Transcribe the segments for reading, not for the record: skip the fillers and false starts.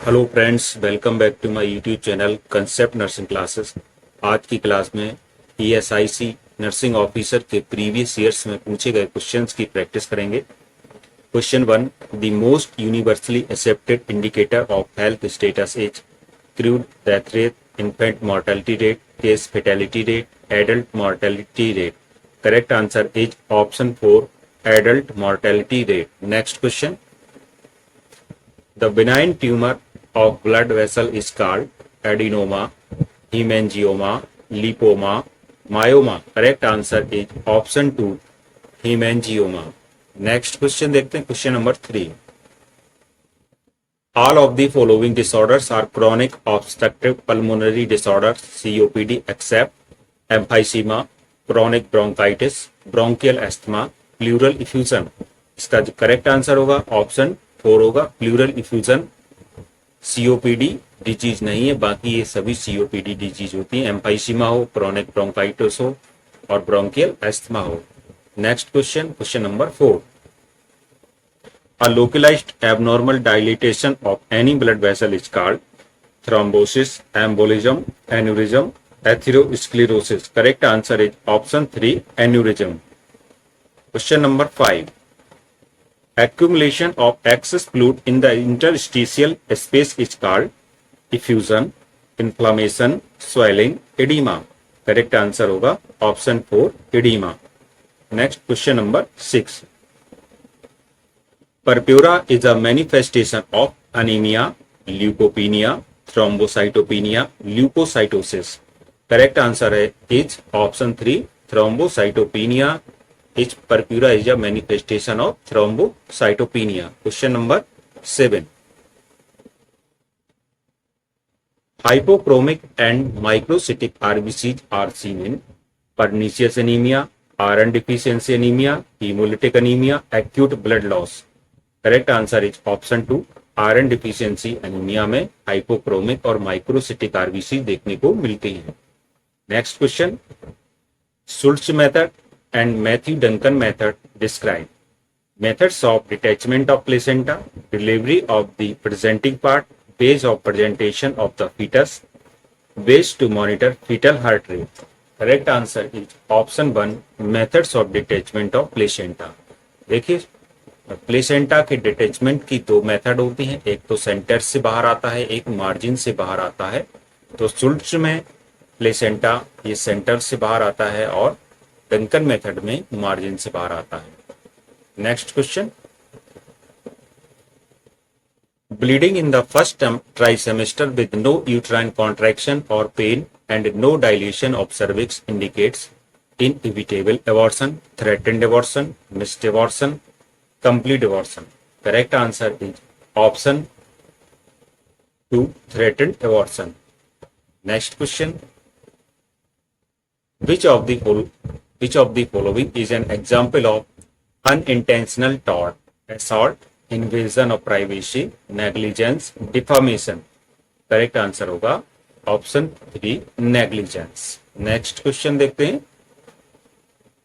Hello friends, welcome back to my YouTube channel concept nursing classes. आज की class में ESIC nursing officer के previous years में पूछे गए क्वेश्चंस की प्रैक्टिस करेंगे। Question 1, the most universally accepted indicator of health status is crude death rate, infant mortality rate, case fatality rate, adult mortality rate. Correct answer is option 4, adult mortality rate. Next question, the benign tumor of blood vessel is called adenoma, hemangioma, lipoma, myoma. Correct answer is option 2, hemangioma. Next question देखते हैं, question number 3. All of the following disorders are chronic obstructive pulmonary disorders COPD except emphysema, chronic bronchitis, bronchial asthma, pleural effusion. इसका जो correct answer होगा option 4 होगा, pleural effusion. COPD disease नहीं है, बाकी ये सभी सीओपीडी डिजीज होती है। एम्फाइसीमा हो, क्रोनिक ब्रोंकाइटिस हो और ब्रोंकियल एस्थमा हो। Next question, question number 4. A localized abnormal dilatation of any blood vessel is called thrombosis, embolism, aneurysm, atherosclerosis. Correct answer is option 3, aneurysm. Question number 5. Accumulation of excess fluid in the interstitial space is called effusion, inflammation, swelling, edema. Correct answer होगा option 4, edema. Next question number 6. Purpura is a manifestation of anemia, leukopenia, thrombocytopenia, leukocytosis. Correct answer is option 3, thrombocytopenia. Each purpura is a manifestation of thrombocytopenia. Question number 7. Hypochromic and microcytic RBCs are seen in pernicious anemia, iron deficiency anemia, hemolytic anemia, acute blood loss. Correct answer is option 2, iron deficiency anemia में hypochromic और microcytic RBC देखने को मिलती हैं. Next question. Schultz method and Matthew Duncan method describe methods of detachment of placenta, delivery of the presenting part, ways of presentation of the fetus, ways to monitor fetal heart rate. Correct answer is option 1, methods of detachment of placenta. देखिए, placenta के detachment की दो method होती हैं, एक तो centre से बाहर आता है, एक मार्जिन से बाहर आता है। तो शुल्ट्ज में प्लेसेंटा ये सेंटर से बाहर आता है और डंकन मेथड में मार्जिन से बाहर आता है। Next question, bleeding in the first trimester with no uterine contraction और pain and no dilation of cervix indicates inevitable abortion, threatened abortion, missed abortion, complete abortion. Correct answer is option 2, threatened abortion. Next question, which of the following is an example of unintentional tort, assault, invasion of privacy, negligence, defamation? Correct answer होगा option 3, negligence. Next question देखते हैं,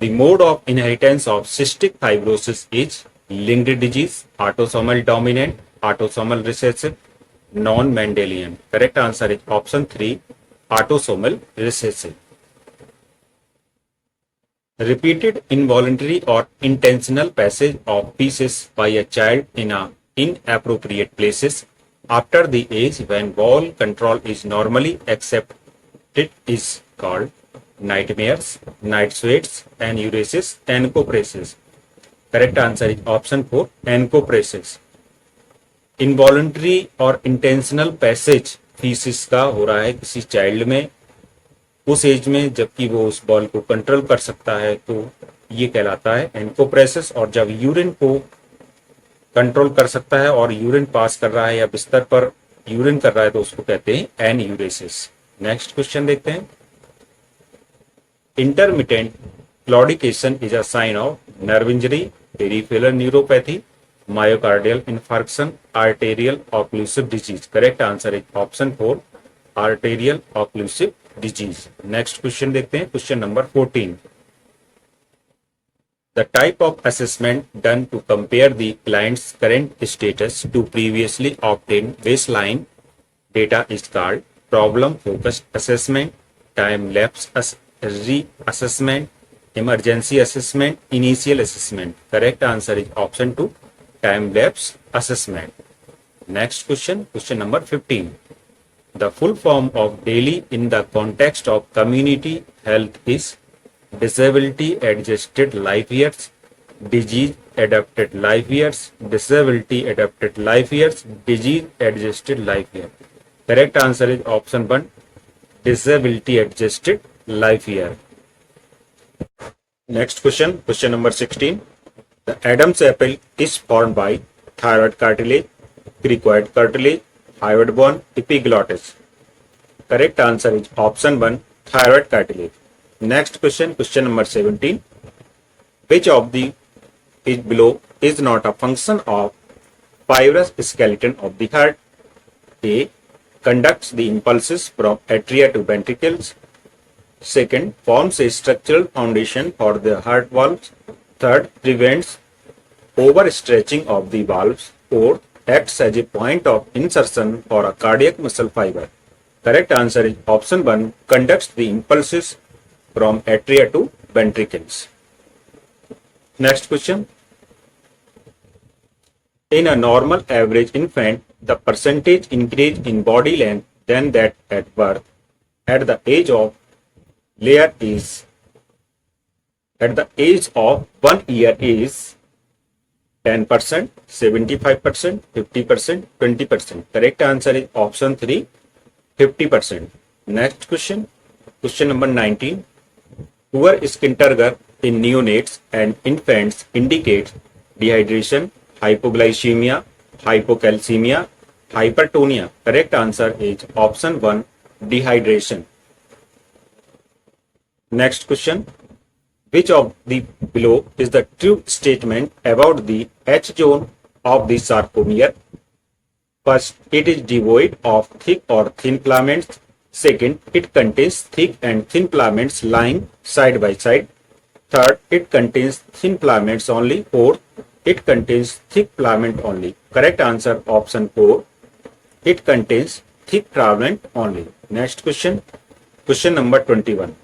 the mode of inheritance of cystic fibrosis is linked disease, autosomal dominant, autosomal recessive, non-Mendelian. Correct answer is option 3, autosomal recessive. Repeated involuntary or intentional passage of feces by a child in inappropriate places after the age when bowel control is normally accepted is called nightmares, night sweats, enuresis, encopresis. Correct answer is option 4, encopresis. Involuntary और intentional passage feces का हो रहा है किसी child में उस as में जबकि वो उस बॉल को कंट्रोल कर सकता है, तो ये कहलाता है एनकोप्रेसिस। और जब यूरिन को कंट्रोल कर सकता है और यूरिन पास कर रहा है या बिस्तर पर यूरिन कर रहा है तो उसको कहते हैं एनयूरेसिस। नेक्स्ट क्वेश्चन देखते हैं, intermittent claudication is a sign of nerve injury, peripheral neuropathy, myocardial infarction, arterial occlusive disease. Correct answer is option 4, arterial occlusive disease. Next question देखते हैं, question number 14. The type of assessment done to compare the client's current status to previously obtained baseline data is called problem-focused assessment, time-lapse reassessment, emergency assessment, initial assessment. Correct answer is option 2, time-lapse assessment. Next question, question number 15. The full form of DAILY in the context of community health is disability adjusted life years, disease adapted life years, disability adapted life years, disease adjusted life year. Correct answer is option 1, disability adjusted life year. Next question, question number 16. The Adam's apple is formed by thyroid cartilage, cricoid cartilage, hyoid bone, epiglottis. Correct answer is option 1, thyroid cartilage. Next question, question number 17. Which of the is below is not a function of fibrous skeleton of the heart? A. Conducts the impulses from atria to ventricles. Second, forms a structural foundation for the heart valves. Third, prevents overstretching of the valves. Fourth, acts as a point of insertion for a cardiac muscle fiber. Correct answer is option 1, conducts the impulses from atria to ventricles. Next question. In a normal average infant, the percentage increase in body length than that at birth at the age of 1 year is 10%, 75%, 50%, 20%. Correct answer is option 3, 50%. Next question, question number 19. Poor skin turgor in neonates and infants indicates dehydration, hypoglycemia, hypocalcemia, hypertonia. Correct answer is option 1, dehydration. Next question. Which of the below is the true statement about the H zone of the sarcomere? First, it is devoid of thick or thin filaments. Second, it contains thick and thin filaments lying side by side. Third, it contains thin filaments only. Fourth, it contains thick filament only. Correct answer option 4. It contains thick filament only. Next question. Question number 21.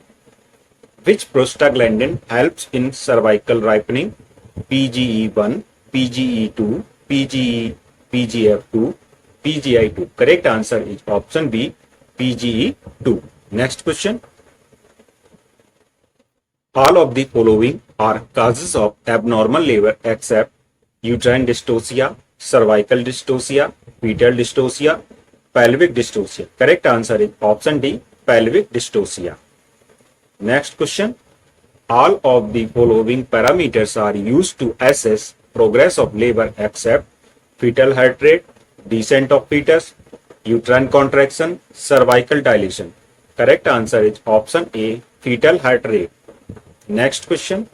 Which prostaglandin helps in cervical ripening? PGE1, PGE2, PGF2, PGI2. Correct answer is option B, PGE2. Next question. All of the following are causes of abnormal labor except uterine dystocia, cervical dystocia, fetal dystocia, pelvic dystocia. Correct answer is option D, pelvic dystocia. Next question. All of the following parameters are used to assess progress of labor except fetal heart rate, descent of fetus, uterine contraction, cervical dilation. Correct answer is option A, fetal heart rate. Next question.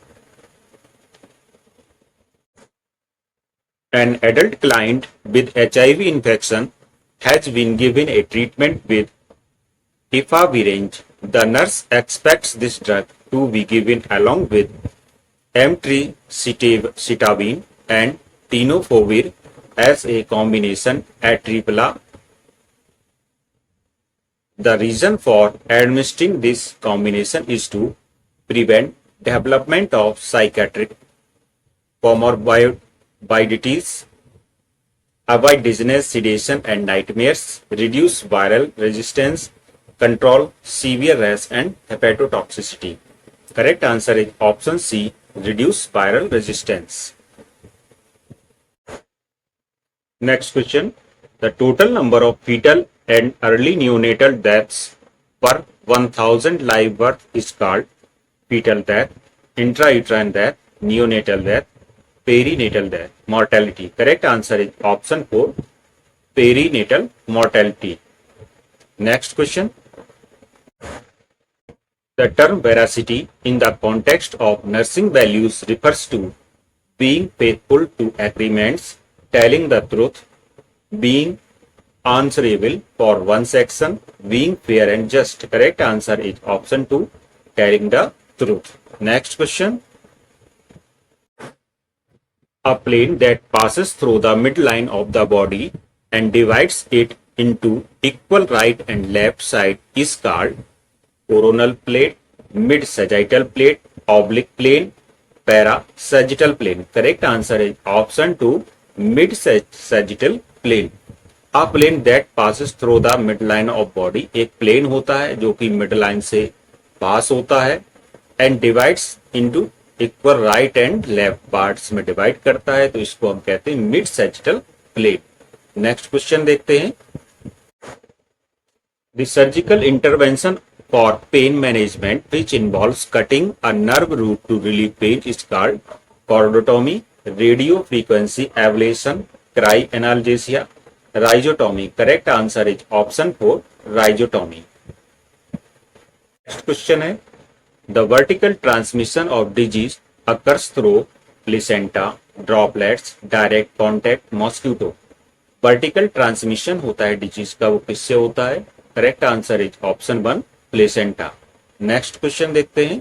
An adult client with HIV infection has been given a treatment with efavirenz. The nurse expects this drug to be given along with emtricitabine and tenofovir as a combination atripla. The reason for administering this combination is to prevent development of psychiatric comorbidities, avoid dizziness, sedation and nightmares, reduce viral resistance, control severe rash and hepatotoxicity. Correct answer is option C, reduce viral resistance. Next question. The total number of fetal and early neonatal deaths per 1000 live births is called fetal death, intrauterine death, neonatal death, perinatal death, mortality. Correct answer is option 4, perinatal mortality. Next question. The term veracity in the context of nursing values refers to being faithful to agreements, telling the truth, being answerable for one's action, being fair and just. Correct answer is option 2, telling the truth. Next question. A plane that passes through the midline of the body and divides it into equal right and left side is called coronal plate, mid sagittal plate, oblique plane, parasagittal plane. Correct answer is option 2, mid sagittal plane. A plane that passes through the midline of body, एक plane होता है जो कि midline से pass होता है and divides into equal right and left parts में divide करता है, तो इसको हम कहते हैं mid sagittal plane. Next question देखते हैं। The surgical intervention for pain management which involves cutting a nerve root to relieve pain is called cordotomy, radio frequency ablation, cryo analgesia, rhizotomy. Correct answer is option 4, rhizotomy. Next question है the vertical transmission of disease occurs through placenta, droplets, direct contact, mosquito. Vertical transmission होता है disease का, वो किससे होता है? Correct answer is option 1, placenta. Next question देखते हैं